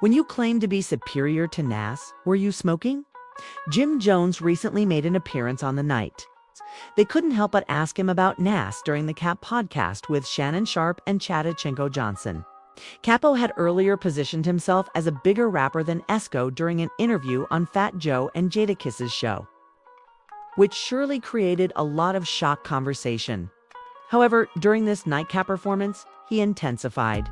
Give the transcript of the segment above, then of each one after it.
When you claim to be superior to NAS, were you smoking? Jim Jones recently made an appearance on The Night. They couldn't help but ask him about NAS during the Cap podcast with Shannon Sharpe and Chinko Johnson. Capo had earlier positioned himself as a bigger rapper than Esco during an interview on Fat Joe and Jadakiss's show, which surely created a lot of shock conversation. However, during this nightcap performance, he intensified.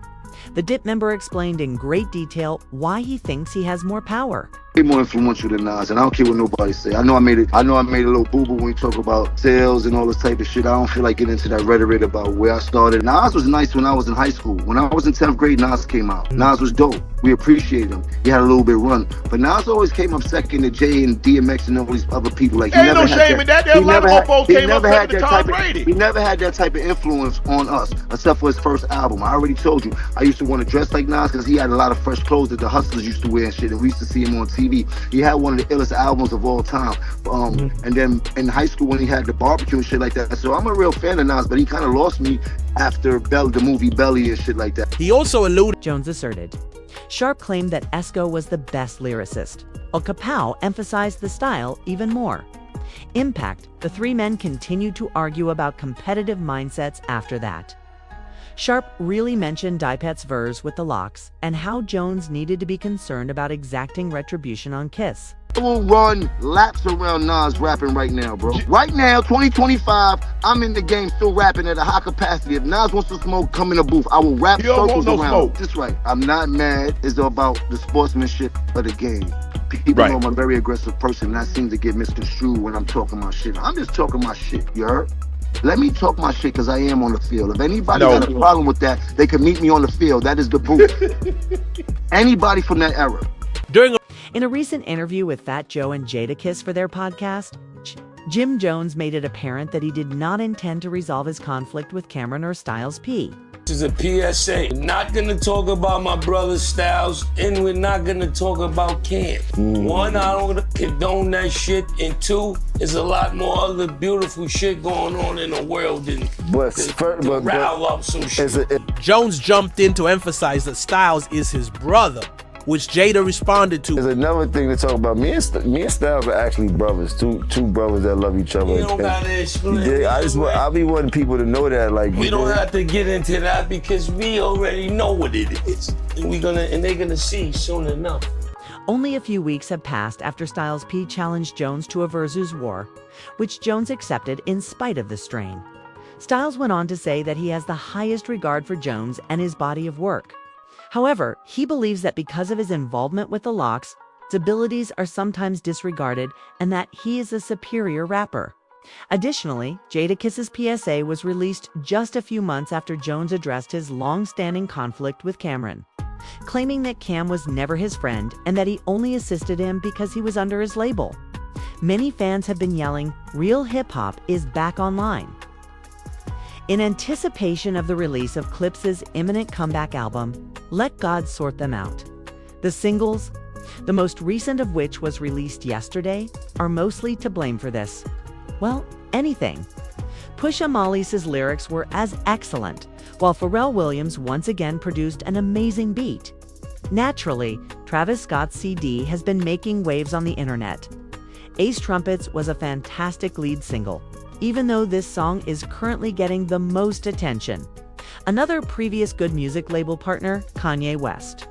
The Dip member explained in great detail why he thinks he has more power. Way more influential than Nas, and I don't care what nobody say. I know I made a little boo-boo when we talk about sales and all this type of shit. I don't feel like getting into that rhetoric about where I started. Nas was nice when I was in high school. When I was in 10th grade, Nas came out. Nas was dope. We appreciate him. He had a little bit run. But Nas always came up second to Jay and DMX and all these other people. Like, he ain't no shame in that. There a lot of folks came up second to Tom Brady. He never had that type of influence on us, except for his first album. I already told you, I used to want to dress like Nas because he had a lot of fresh clothes that the hustlers used to wear and shit, and we used to see him on TV. He had one of the illest albums of all time. And then in high school when he had the barbecue and shit like that. So I'm a real fan of Nas, but he kind of lost me after the movie Belly and shit like that. He also alluded, Jones asserted. Sharpe claimed that Esco was the best lyricist, while Kapow emphasized the style even more. Impact, the three men continued to argue about competitive mindsets after that. Sharpe really mentioned Dipet's verse with the Locks and how Jones needed to be concerned about exacting retribution on Kiss. I will run laps around Nas rapping right now, bro. Right now, 2025, I'm in the game still rapping at a high capacity. If Nas wants to smoke, come in the booth. I will rap circles around. Smoke. That's right. I'm not mad. It's about the sportsmanship of the game. People know I'm a very aggressive person, and I seem to get misconstrued when I'm talking my shit. I'm just talking my shit, you heard? Let me talk my shit because I am on the field. If anybody got a problem with that, they can meet me on the field. That is the booth. Anybody from that era. In a recent interview with Fat Joe and Jadakiss for their podcast, Jim Jones made it apparent that he did not intend to resolve his conflict with Cameron or Styles P. This is a PSA. We're not gonna talk about my brother Styles, and we're not gonna talk about Cam. One, I don't condone that shit, and two, there's a lot more other beautiful shit going on in the world than to rile up some shit. Jones jumped in to emphasize that Styles is his brother, which Jada responded to. There's another thing to talk about. Me and Styles are actually brothers, two brothers that love each other. You don't gotta explain. I be wanting people to know that. Like, we don't have to get into that because we already know what it is, and they're gonna see soon enough. Only a few weeks have passed after Styles P challenged Jones to a versus war, which Jones accepted in spite of the strain. Styles went on to say that he has the highest regard for Jones and his body of work. However, he believes that because of his involvement with the Locks, his abilities are sometimes disregarded and that he is a superior rapper. Additionally, Jadakiss's PSA was released just a few months after Jones addressed his long-standing conflict with Cameron, claiming that Cam was never his friend and that he only assisted him because he was under his label. Many fans have been yelling, "Real hip-hop is back online." In anticipation of the release of Clips's imminent comeback album, Let God Sort Them Out, the singles, the most recent of which was released yesterday, are mostly to blame for this. Well, anything. Pusha Molly's lyrics were as excellent, while Pharrell Williams once again produced an amazing beat. Naturally, Travis Scott's CD has been making waves on the internet. Ace Trumpets was a fantastic lead single, even though this song is currently getting the most attention. Another previous Good Music label partner, Kanye West,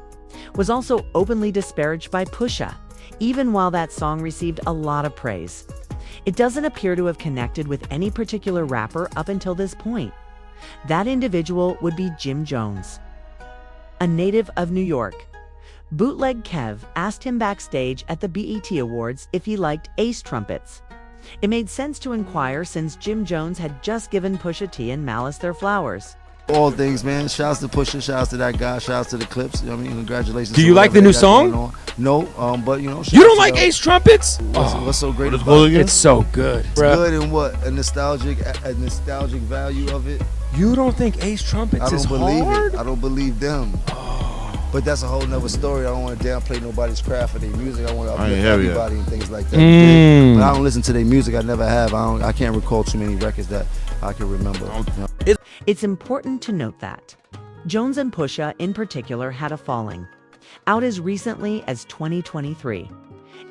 was also openly disparaged by Pusha, even while that song received a lot of praise. It doesn't appear to have connected with any particular rapper up until this point. That individual would be Jim Jones, a native of New York. Bootleg Kev asked him backstage at the BET Awards if he liked Ace Trumpets. It made sense to inquire since Jim Jones had just given Pusha T and Malice their flowers. All things, man. Shouts to Pusha, shouts to that guy, shouts to the Clips. You know what I mean? Congratulations. Do you like the new song? No, but you know. You don't like Ace Trumpets? What's so great about it? It's so good. It's good in what? A nostalgic value of it. You don't think Ace Trumpets is hard? I don't believe them. But that's a whole nother story. I don't want to downplay nobody's craft or their music. I want to uplift everybody and things like that. But I don't listen to their music. I never have. I can't recall too many records that I can remember. You know? It's important to note that Jones and Pusha in particular had a falling. out as recently as 2023.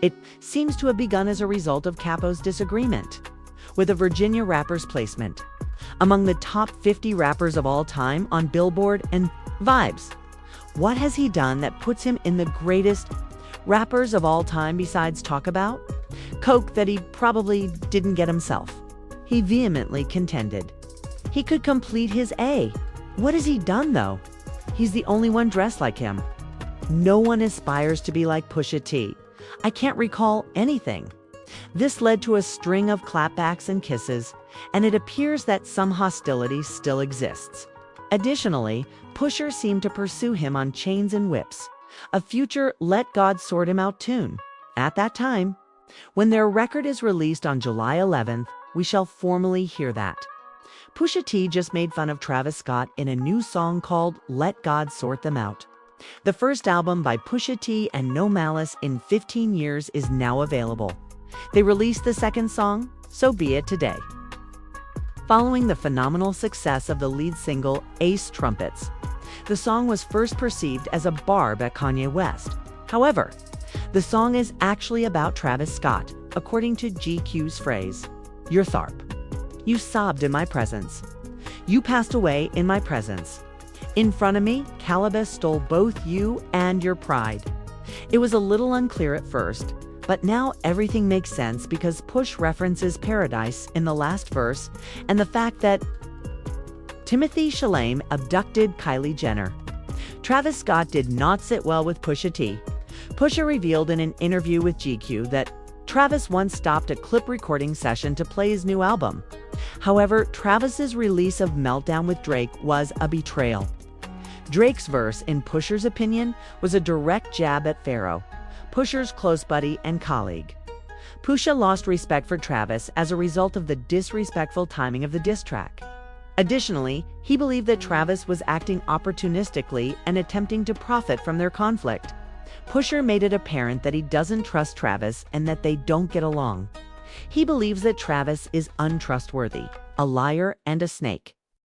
It seems to have begun as a result of Capo's disagreement with a Virginia rapper's placement among the top 50 rappers of all time on Billboard and Vibes. What has he done that puts him in the greatest rappers of all time besides talk about coke that he probably didn't get himself? He vehemently contended he could complete his A. What has he done, though? He's the only one dressed like him. No one aspires to be like Pusha T. I can't recall anything. This led to a string of clapbacks and kisses, and it appears that some hostility still exists. Additionally, Pusher seemed to pursue him on Chains and Whips, a future Let God Sort Him Out tune. At that time, when their record is released on July 11th, we shall formally hear that. Pusha T just made fun of Travis Scott in a new song called Let God Sort Them Out. The first album by Pusha T and No Malice in 15 years is now available. They released the second song, So Be It, today. Following the phenomenal success of the lead single Ace Trumpets, the song was first perceived as a barb at Kanye West. However, the song is actually about Travis Scott, according to GQ's phrase, "You're Tharp. You sobbed in my presence. You passed away in my presence. In front of me, Calabas stole both you and your pride." It was a little unclear at first, but now everything makes sense because Push references paradise in the last verse and the fact that Timothy Chalamet abducted Kylie Jenner. Travis Scott did not sit well with Pusha T. Pusha revealed in an interview with GQ that Travis once stopped a clip recording session to play his new album. However, Travis's release of Meltdown with Drake was a betrayal. Drake's verse, in Pusher's opinion, was a direct jab at Pharaoh, Pusher's close buddy and colleague. Pusha lost respect for Travis as a result of the disrespectful timing of the diss track. Additionally, he believed that Travis was acting opportunistically and attempting to profit from their conflict. Pusher made it apparent that he doesn't trust Travis and that they don't get along. He believes that Travis is untrustworthy, a liar, and a snake.